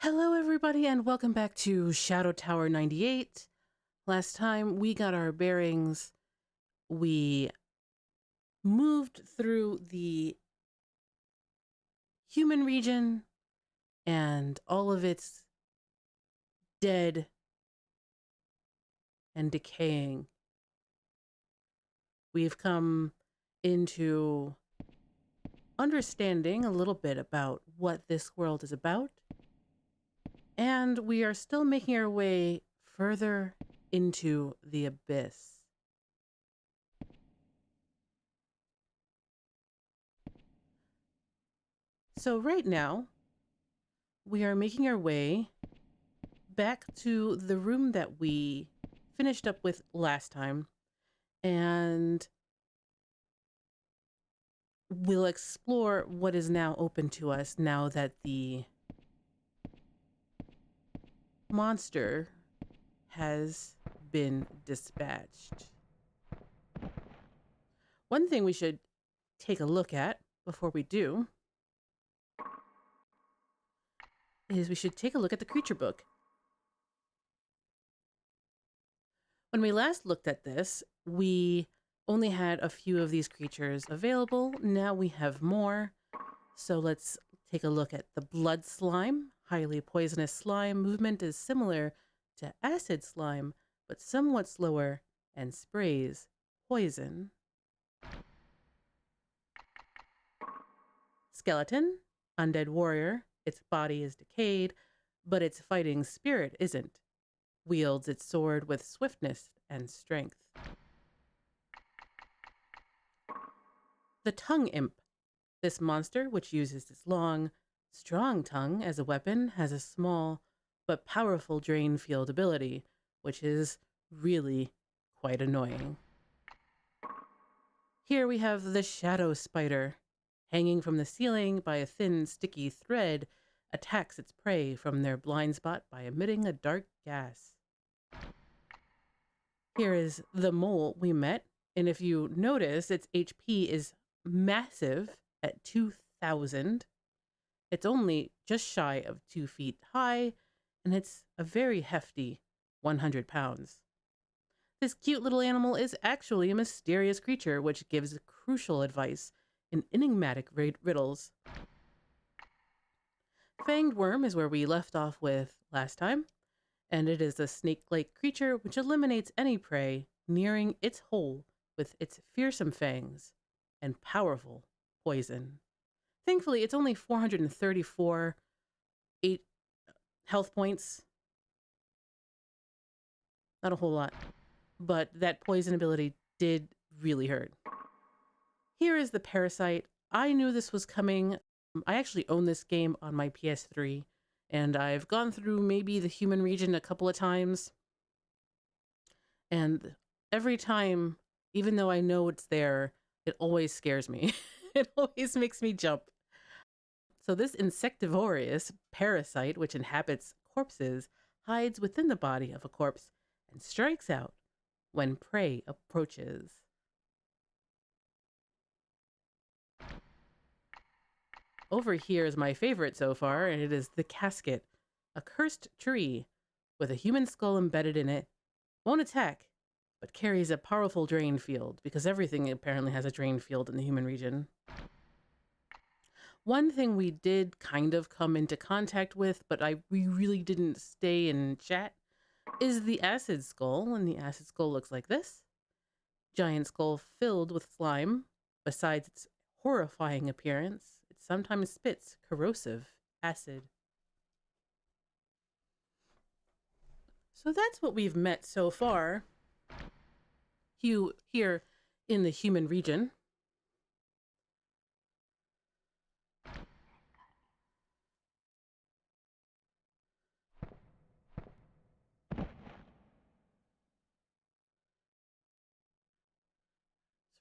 Hello, everybody, and welcome back to Shadow Tower 98. Last time we got our bearings, we moved through the human region and all of its dead and decaying. We've come into understanding a little bit about what this world is about. And we are still making our way further into the abyss. So right now, we are making our way back to the room that we finished up with last time. And we'll explore what is now open to us now that the monster has been dispatched. One thing we should take a look at before we do is we should take a look at the creature book. When we last looked at this, we only had a few of these creatures available. Now we have more. So let's take a look at the blood slime. Highly poisonous slime. Movement is similar to acid slime, but somewhat slower and sprays poison. Skeleton, undead warrior. Its body is decayed, but its fighting spirit isn't. Wields its sword with swiftness and strength. The tongue imp. This monster, which uses its long, strong tongue as a weapon, has a small but powerful drain field ability, which is really quite annoying. Here we have the shadow spider. Hanging from the ceiling by a thin, sticky thread, attacks its prey from their blind spot by emitting a dark gas. Here is the mole we met, and if you notice, its HP is massive at 2,000. It's only just shy of 2 feet high, and it's a very hefty 100 pounds. This cute little animal is actually a mysterious creature which gives crucial advice in enigmatic riddles. Fanged worm is where we left off with last time, and it is a snake-like creature which eliminates any prey nearing its hole with its fearsome fangs and powerful poison. Thankfully, it's only 434 8 health points. Not a whole lot, but that poison ability did really hurt. Here is the parasite. I knew this was coming. I actually own this game on my PS3, and I've gone through maybe the human region a couple of times. And every time, even though I know it's there, it always scares me. It always makes me jump. So this insectivorous parasite, which inhabits corpses, hides within the body of a corpse and strikes out when prey approaches. Over here is my favorite so far, and it is the casket, a cursed tree with a human skull embedded in it. Won't attack, but carries a powerful drain field, because everything apparently has a drain field in the human region. One thing we did kind of come into contact with, but we really didn't stay in chat, is the acid skull, and the acid skull looks like this. Giant skull filled with slime. Besides its horrifying appearance, it sometimes spits corrosive acid. So that's what we've met so far here in the human region.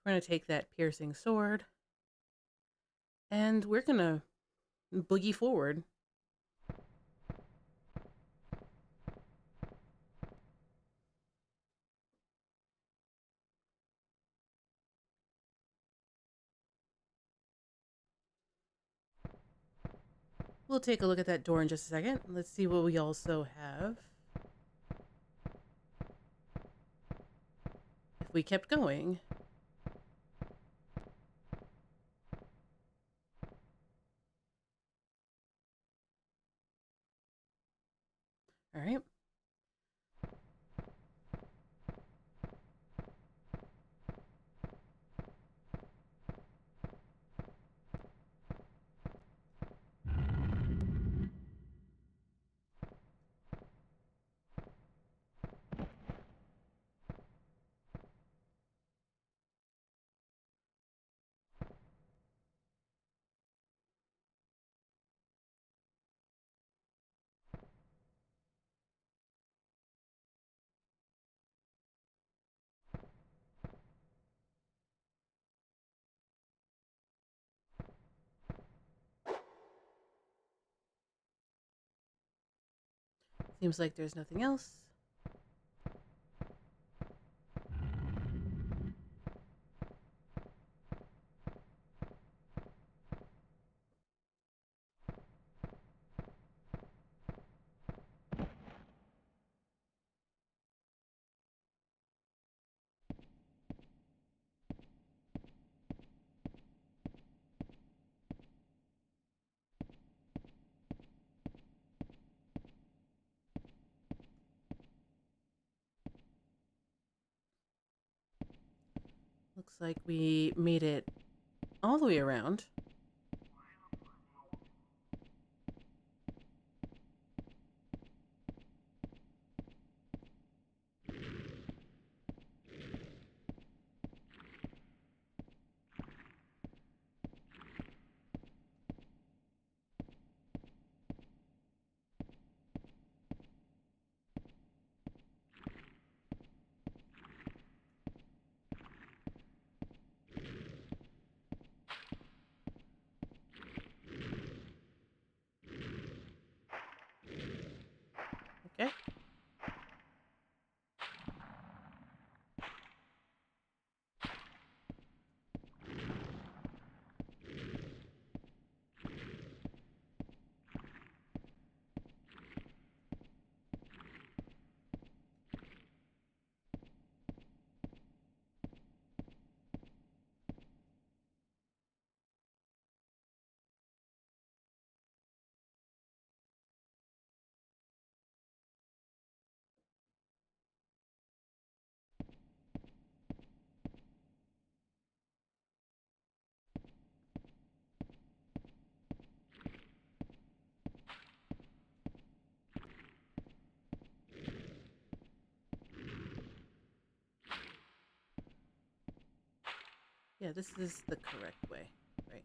We're going to take that piercing sword and we're going to boogie forward. We'll take a look at that door in just a second. Let's see what we also have. If we kept going. All right. Seems like there's nothing else. Looks like we made it all the way around. Okay. Yeah, this is the correct way, right?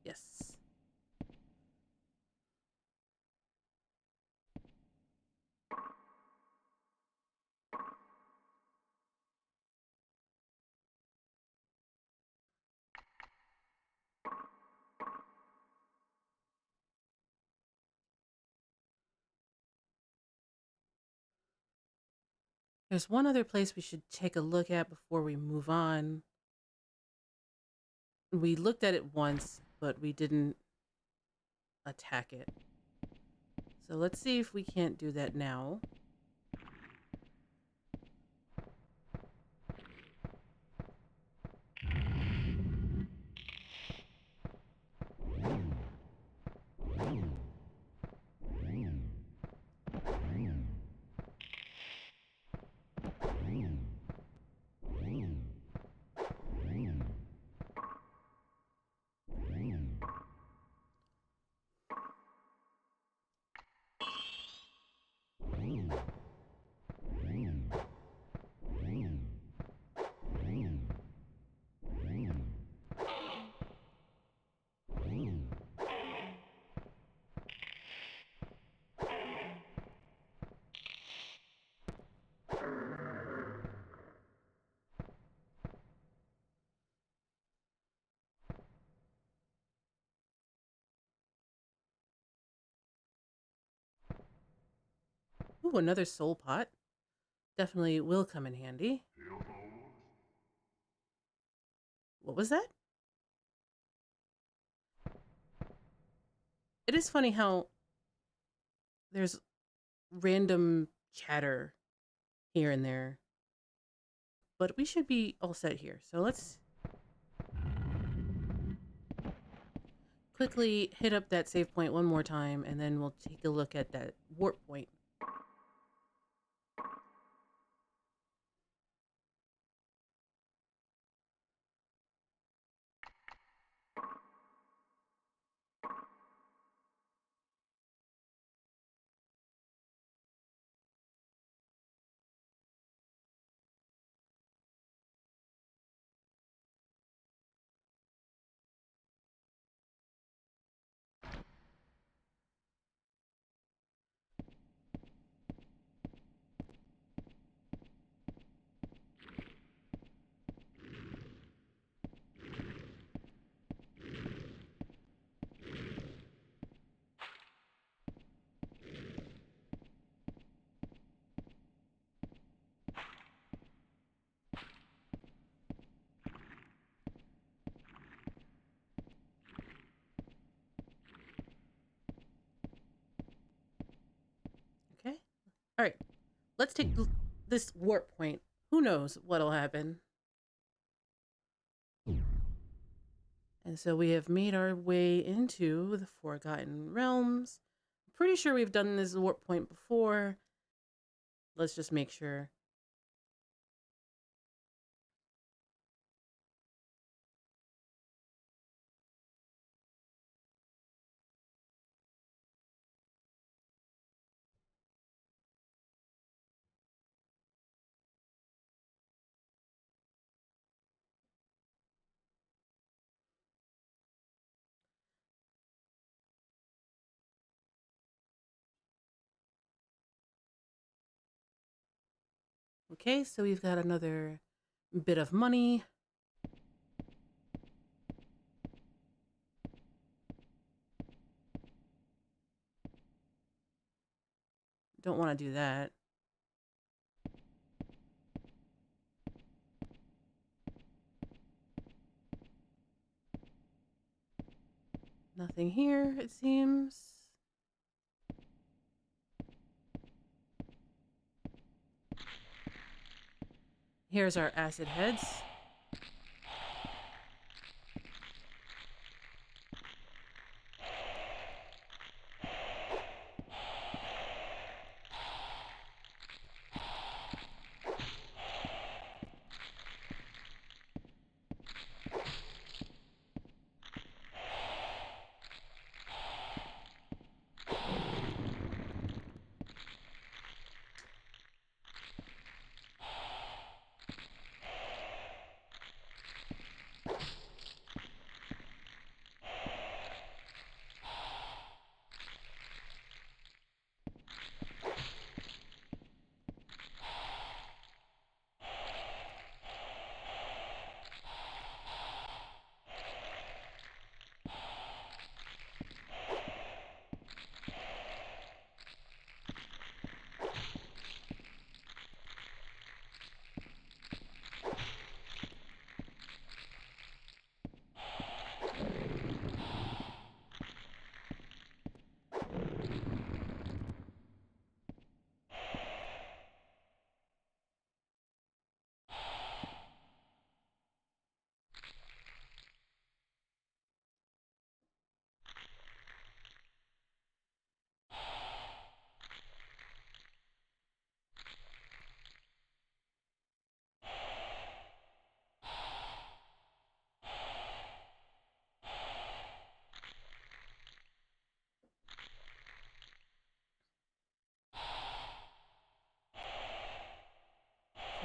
Yes. There's one other place we should take a look at before we move on. We looked at it once, but we didn't attack it. So let's see if we can't do that now. Ooh, another soul pot. Definitely will come in handy. What was that? It is funny how there's random chatter here and there. But we should be all set here. So let's quickly hit up that save point one more time, and then we'll take a look at that warp point. Okay. All right. Let's take this warp point. Who knows what'll happen? And so we have made our way into the Forgotten Realms. I'm pretty sure we've done this warp point before. Let's just make sure. Okay, so we've got another bit of money. Don't want to do that. Nothing here, it seems. Here's our acid heads.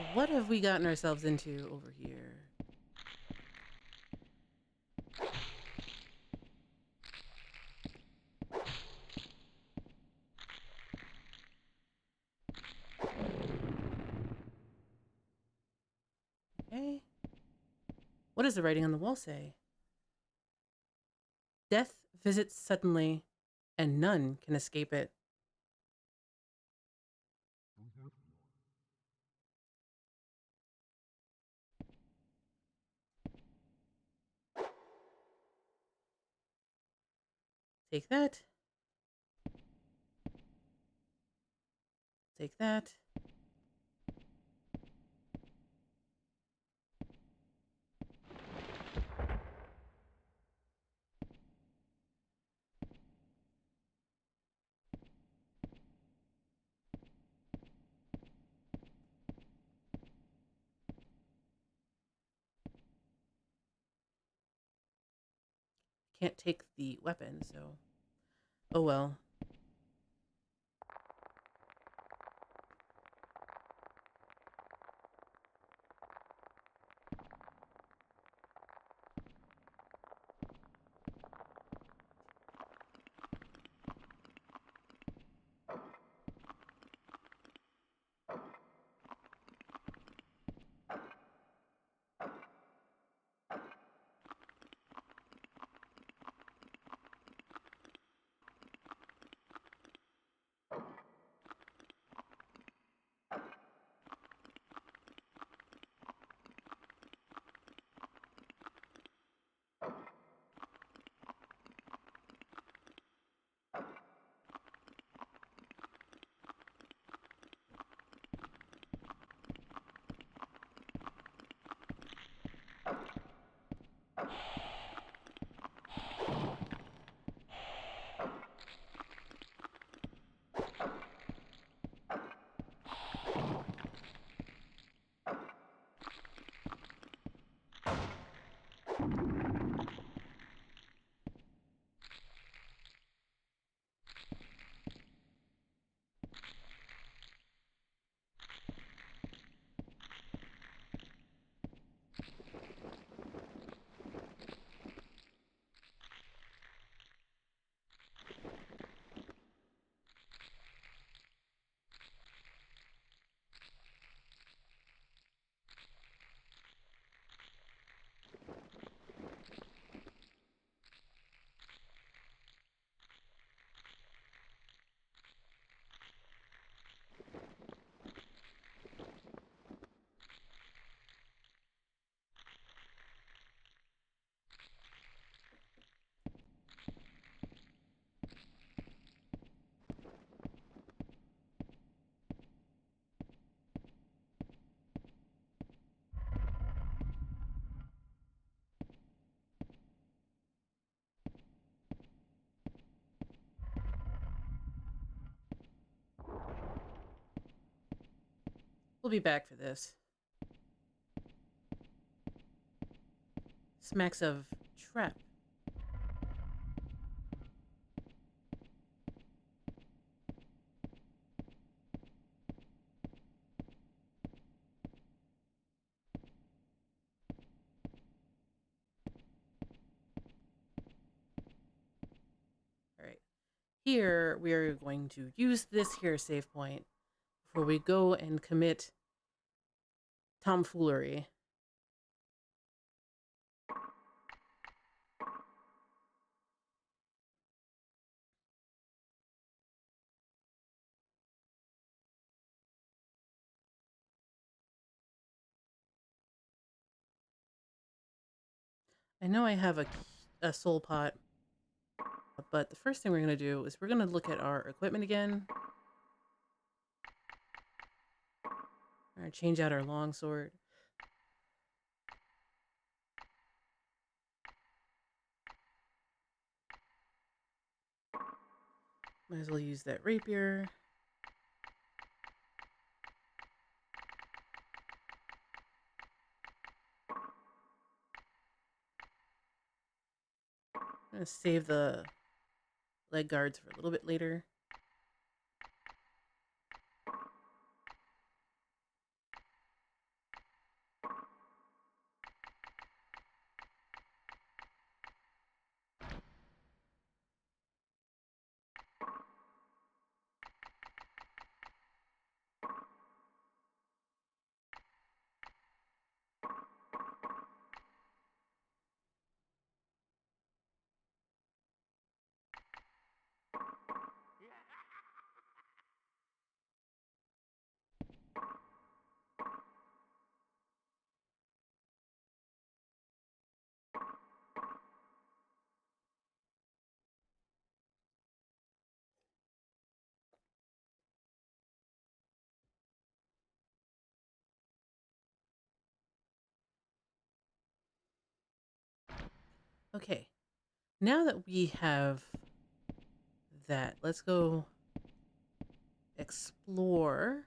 So what have we gotten ourselves into over here? Okay. What does the writing on the wall say? Death visits suddenly, and none can escape it. Take that. Take that. Can't take the weapon, so... Oh well. We'll be back for this. Smacks of trap. Alright. Here, we are going to use this here save point before we go and commit tomfoolery. I know I have a soul pot, but the first thing we're going to do is we're going to look at our equipment again. We're going to change out our longsword. Might as well use that rapier. I'm going to save the leg guards for a little bit later. Okay. Now that we have that, let's go explore.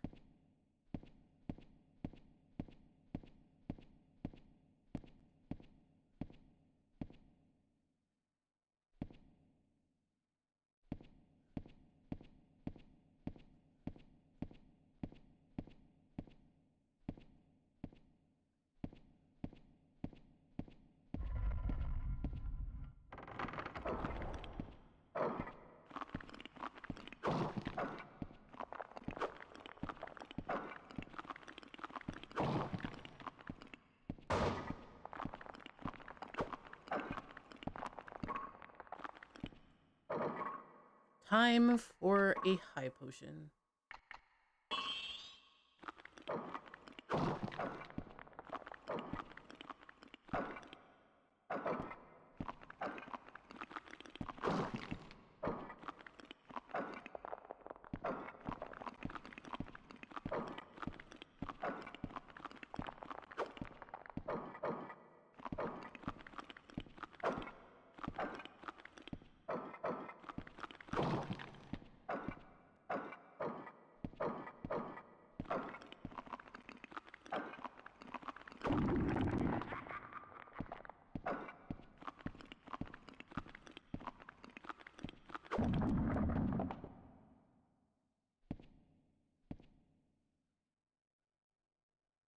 Time for a high potion.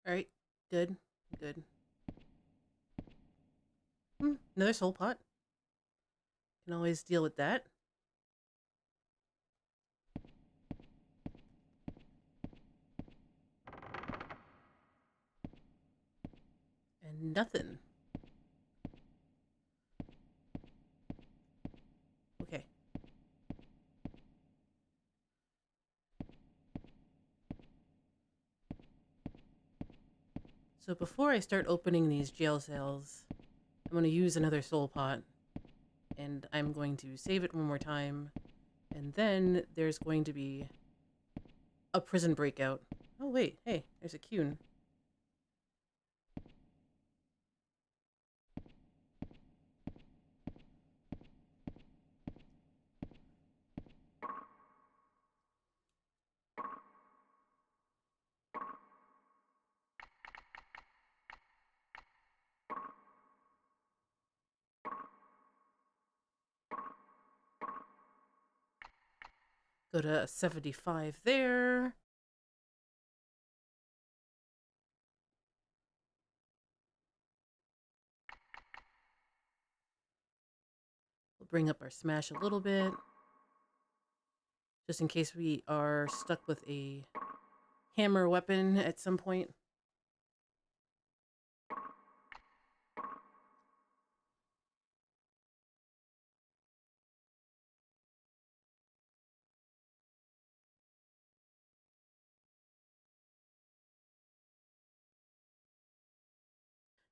All right, good, good. Another soul pot. Can always deal with that. And nothing. Okay. So before I start opening these jail cells, I'm going to use another soul pot. And I'm going to save it one more time. And then there's going to be a prison breakout. Oh, wait. Hey, there's a Cune. Go to 75 there. We'll bring up our smash a little bit. Just in case we are stuck with a hammer weapon at some point.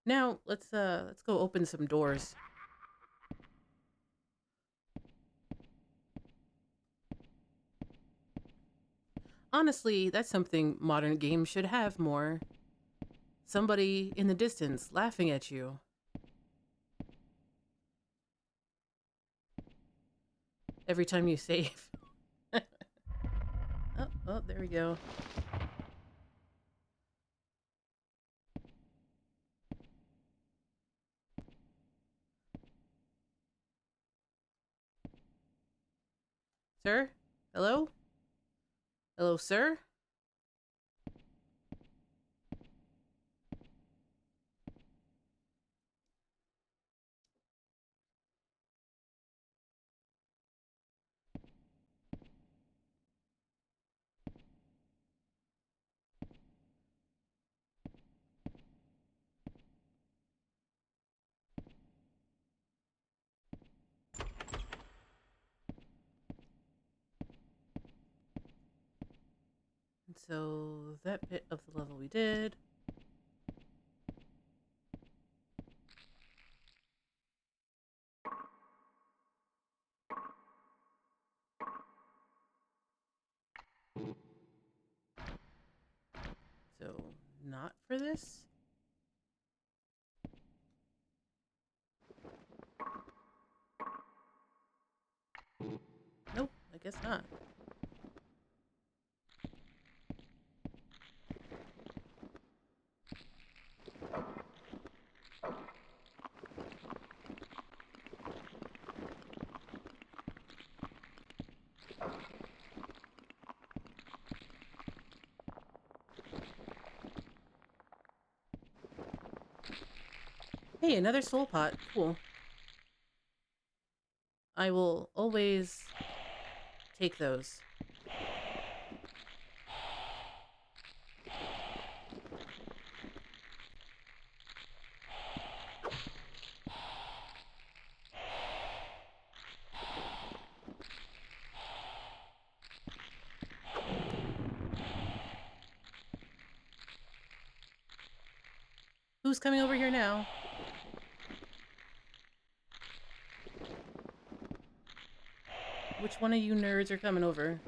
Now let's go open some doors. Honestly, that's something modern games should have more. Somebody in the distance laughing at you. Every time you save. Oh, there we go. Sir? Hello? Hello, sir? And so that bit of the level we did. So not for this. guess not. Hey, another soul pot. Cool. I will always take those. Who's coming over here now? Which one of you nerds are coming over?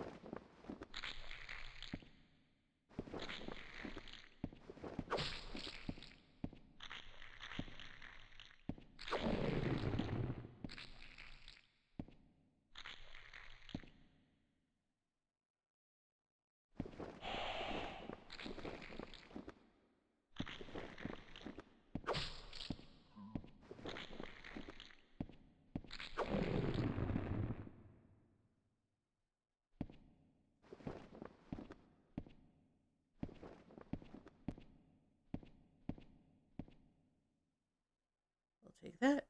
I'll take that.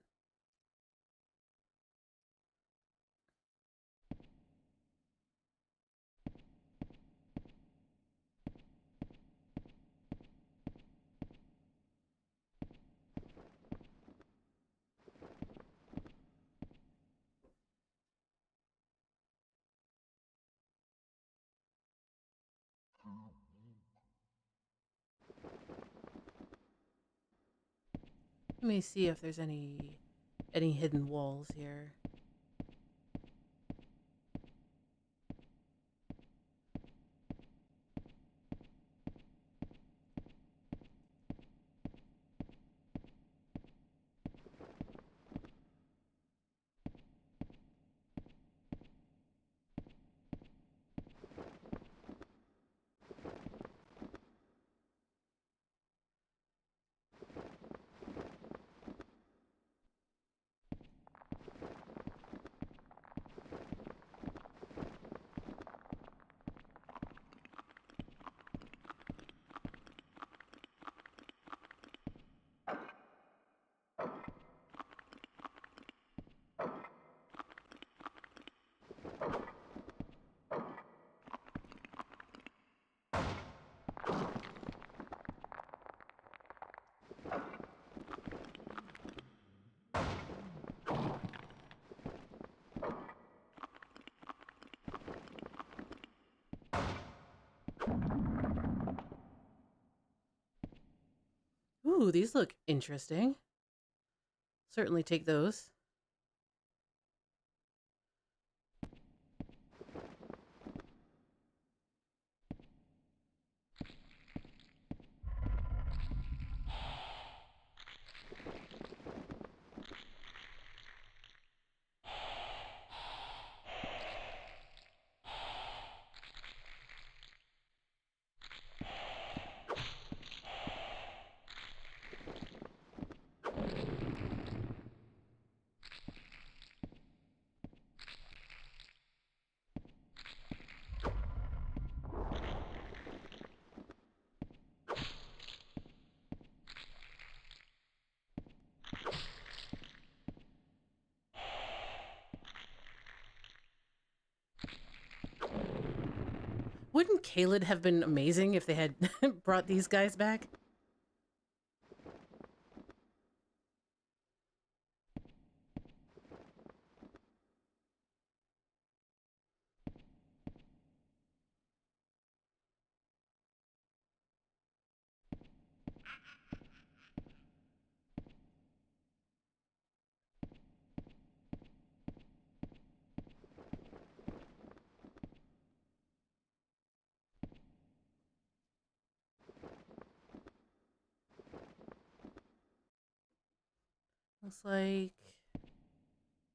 Let me see if there's any hidden walls here. Ooh, these look interesting. Certainly take those. Wouldn't Kaled have been amazing if they had brought these guys back?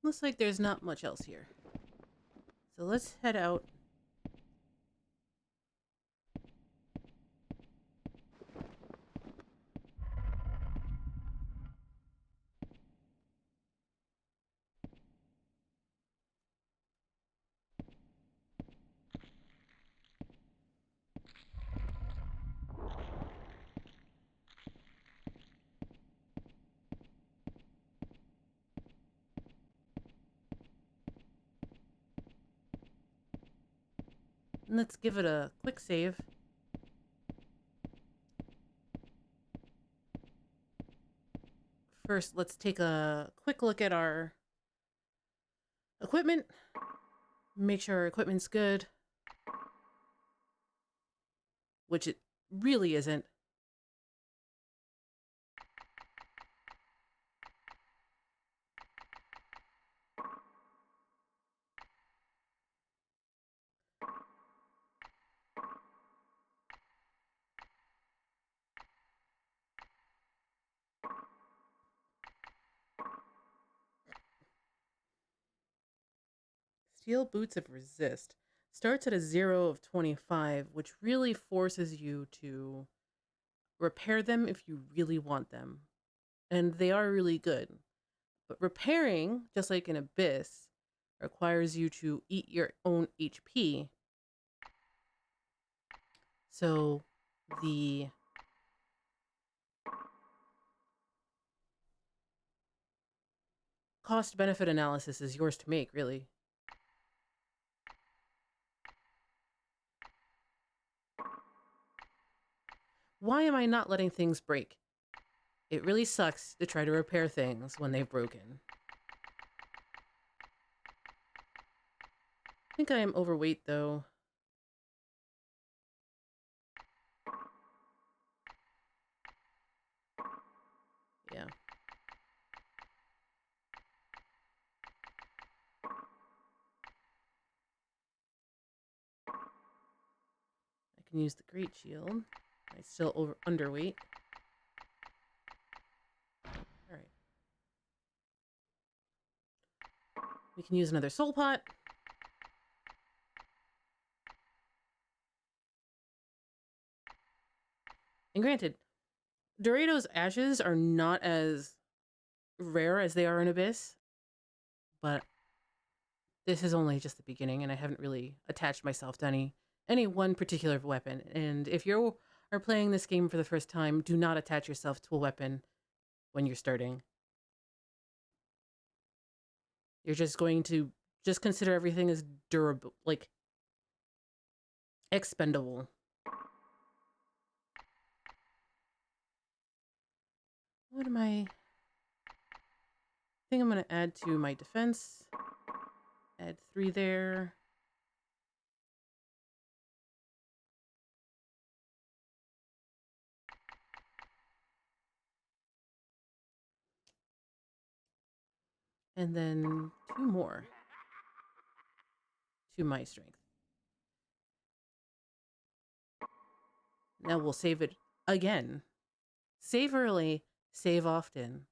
Looks like there's not much else here. So let's head out. And let's give it a quick save. First, let's take a quick look at our equipment. Make sure our equipment's good. Which it really isn't. Steel boots of resist starts at a 0 of 25, which really forces you to repair them if you really want them. And they are really good. But repairing, just like in Abyss, requires you to eat your own HP. So the cost-benefit analysis is yours to make, really. Why am I not letting things break? It really sucks to try to repair things when they've broken. I think I am overweight, though. Yeah. I can use the Great Shield. I'm still underweight. Alright. We can use another Soul Pot. And granted, Dorado's ashes are not as rare as they are in Abyss, but this is only just the beginning, and I haven't really attached myself to any one particular weapon. And if you are playing this game for the first time, do not attach yourself to a weapon when you're starting. You're just going to just consider everything as durable, like expendable. What am I think I'm going to add to my defense. Add 3 there. And then 2 more to my strength. Now we'll save it again. Save early, save often.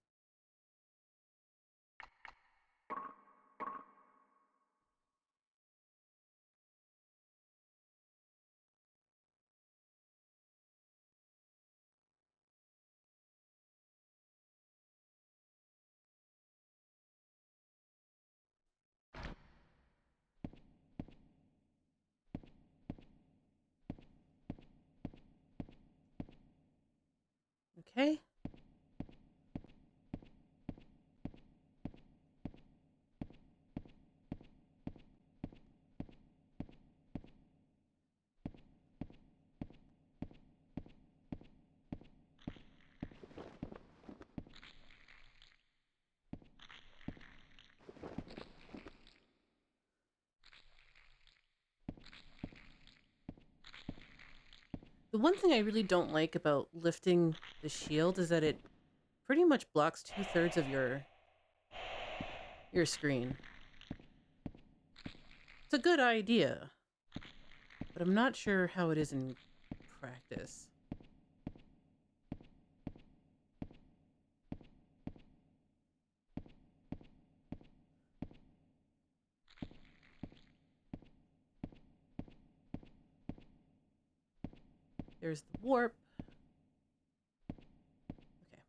Okay. The one thing I really don't like about lifting the shield is that it pretty much blocks 2/3 of your screen. It's a good idea, but I'm not sure how it is in practice. There's the warp. Okay.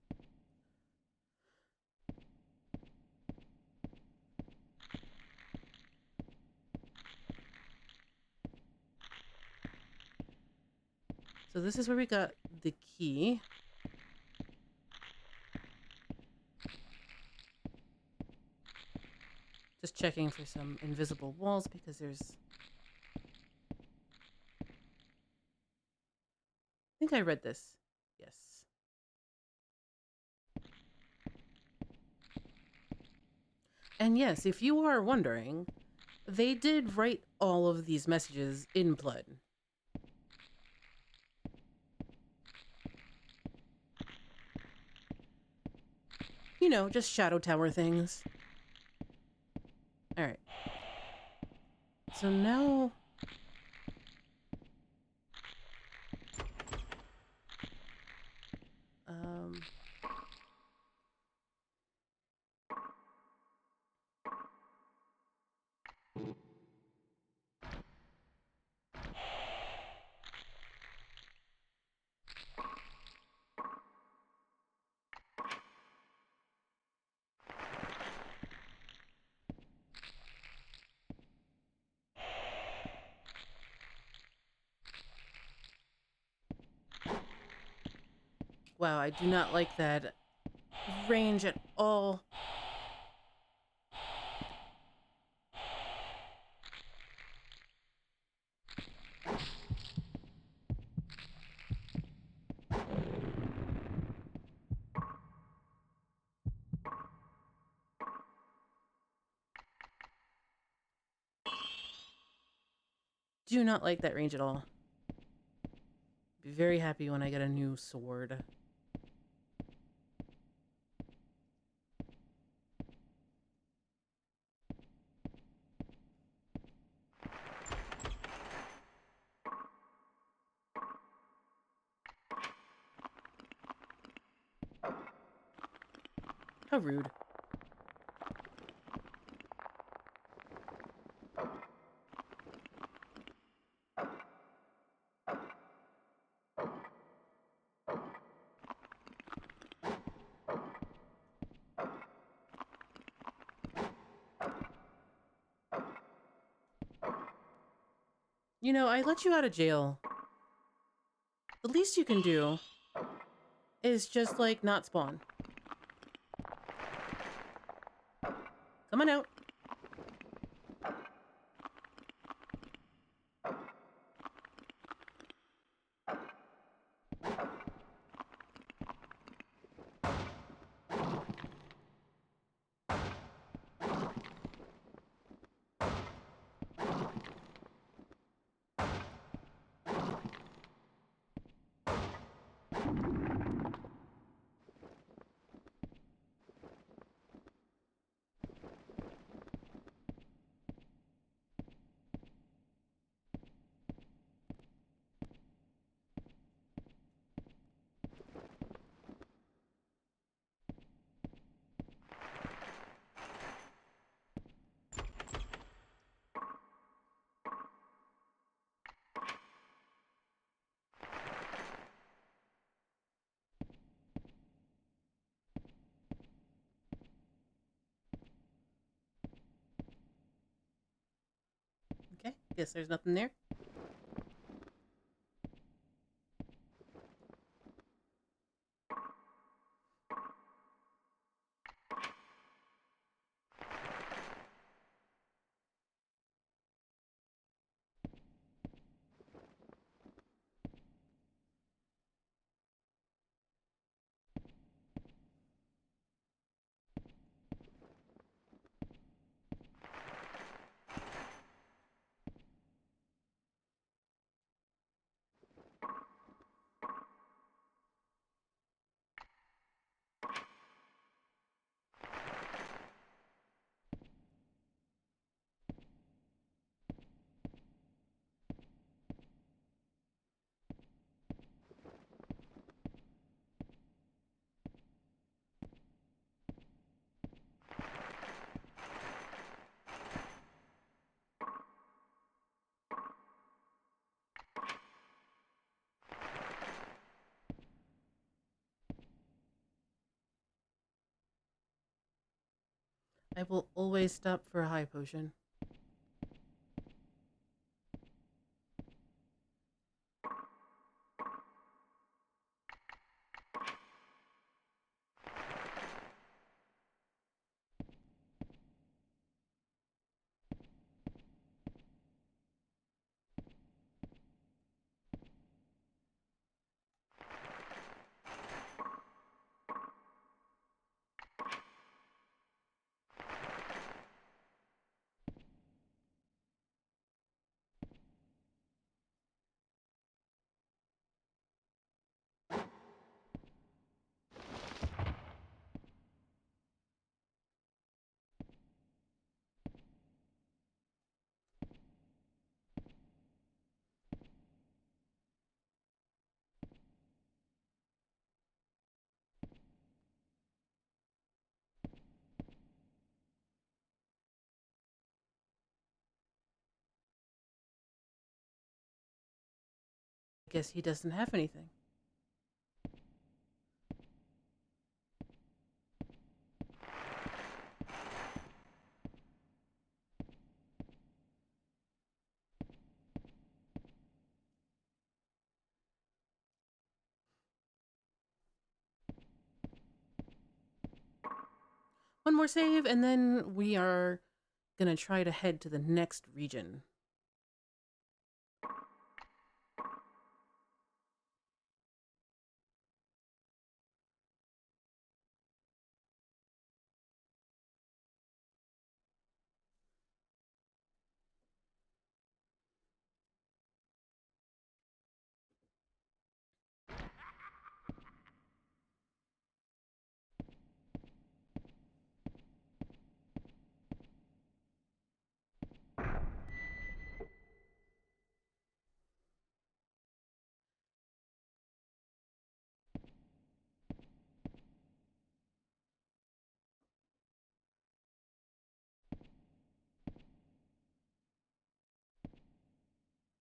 So this is where we got the key. Just checking for some invisible walls because there's... I think I read this. Yes. And yes, if you are wondering, they did write all of these messages in blood. You know, just Shadow Tower things. Alright. So now... Wow, I do not like that range at all. Do not like that range at all. Be very happy when I get a new sword. How rude. You know, I let you out of jail. The least you can do is just, like, not spawn. Come on out. Okay, guess there's nothing there. I will always stop for a high potion. I guess he doesn't have anything. One more save, and then we are gonna try to head to the next region.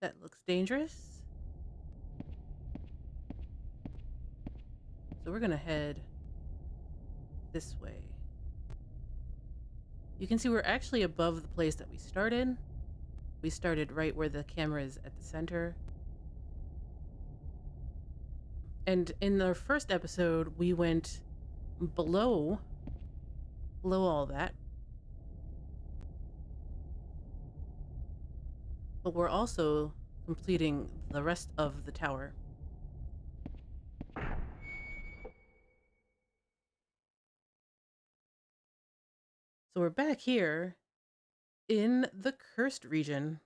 That looks dangerous. So we're gonna head this way. You can see we're actually above the place that we started. We started right where the camera is at the center. And in our first episode, we went below all that. But we're also completing the rest of the tower. So we're back here in the cursed region.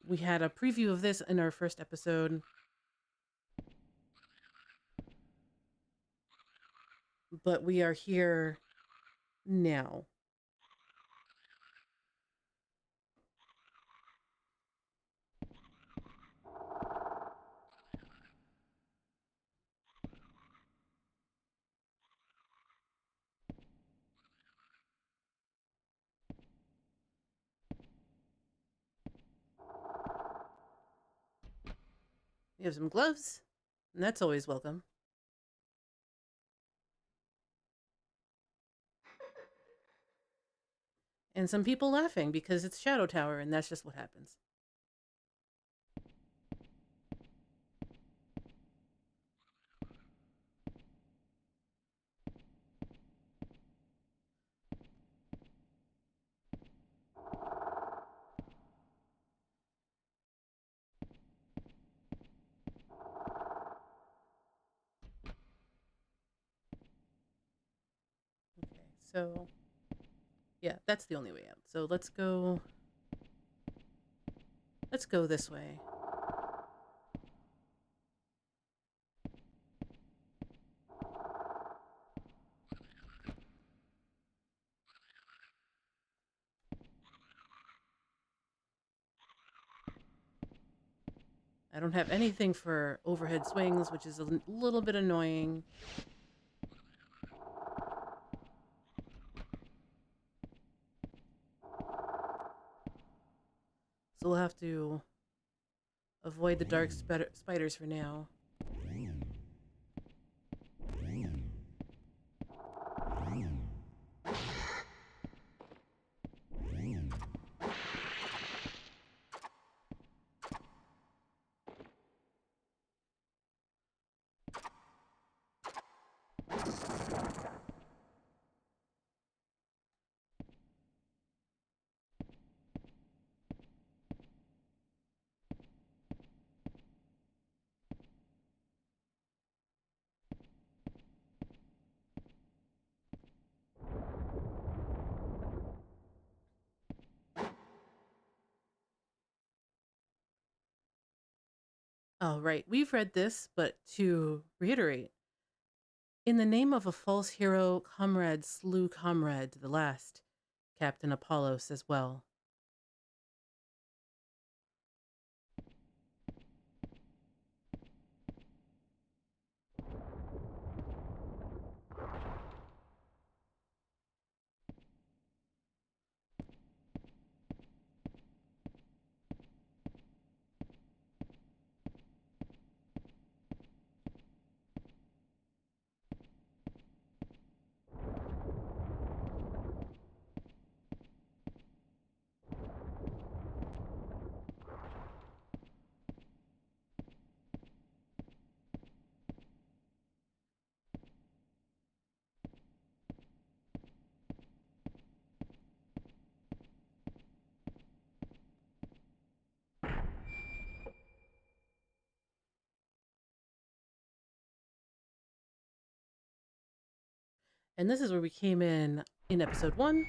We had a preview of this in our first episode. But we are here now. We have some gloves, and that's always welcome. And some people laughing because it's Shadow Tower, and that's just what happens. Okay, so yeah, that's the only way out. So let's go this way. I don't have anything for overhead swings, which is a little bit annoying. So we'll have to avoid the dark spiders for now. Oh, right. We've read this, but to reiterate, in the name of a false hero, comrade slew comrade to the last, Captain Apollo says well. And this is where we came in episode 1.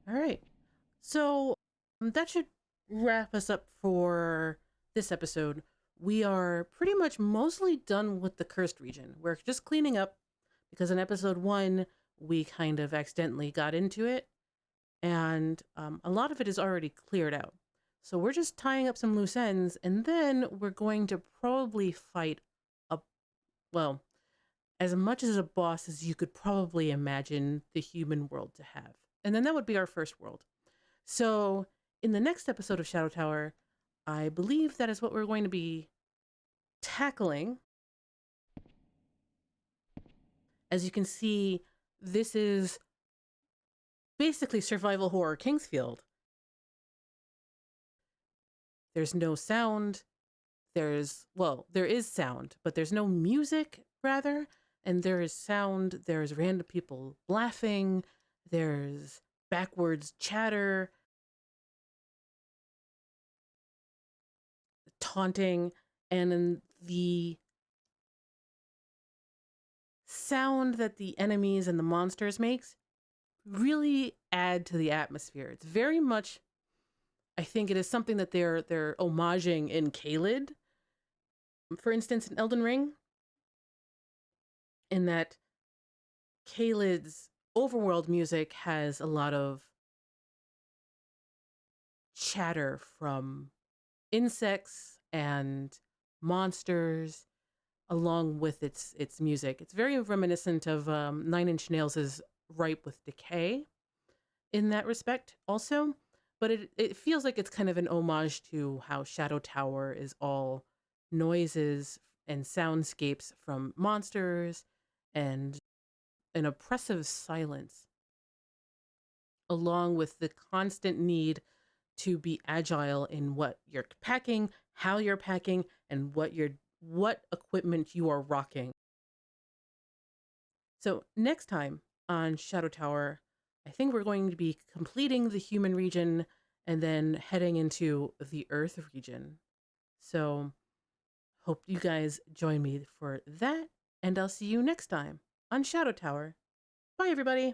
All right. So that should wrap us up for this episode. We are pretty much mostly done with the cursed region. We're just cleaning up because in episode 1, we kind of accidentally got into it, and a lot of it is already cleared out. So we're just tying up some loose ends, and then we're going to probably fight a, well, as much as a boss as you could probably imagine the human world to have. And then that would be our first world. So in the next episode of Shadow Tower, I believe that is what we're going to be tackling. As you can see, this is basically survival horror Kingsfield. There's no sound. There is sound, but there's no music, rather. And there is sound. There's random people laughing. There's backwards chatter, taunting, and then the sound that the enemies and the monsters makes really add to the atmosphere. It's very much, I think it is something that they're homaging in Caelid. For instance, in Elden Ring, in that Caelid's overworld music has a lot of chatter from insects and monsters along with its music. It's very reminiscent of Nine Inch Nails' Ripe with Decay in that respect also, but it feels like it's kind of an homage to how Shadow Tower is all noises and soundscapes from monsters and an oppressive silence, along with the constant need to be agile in what you're packing, how you're packing, and what equipment you are rocking. So next time on Shadow Tower, I think we're going to be completing the human region and then heading into the Earth region. So hope you guys join me for that, and I'll see you next time on Shadow Tower. Bye, everybody.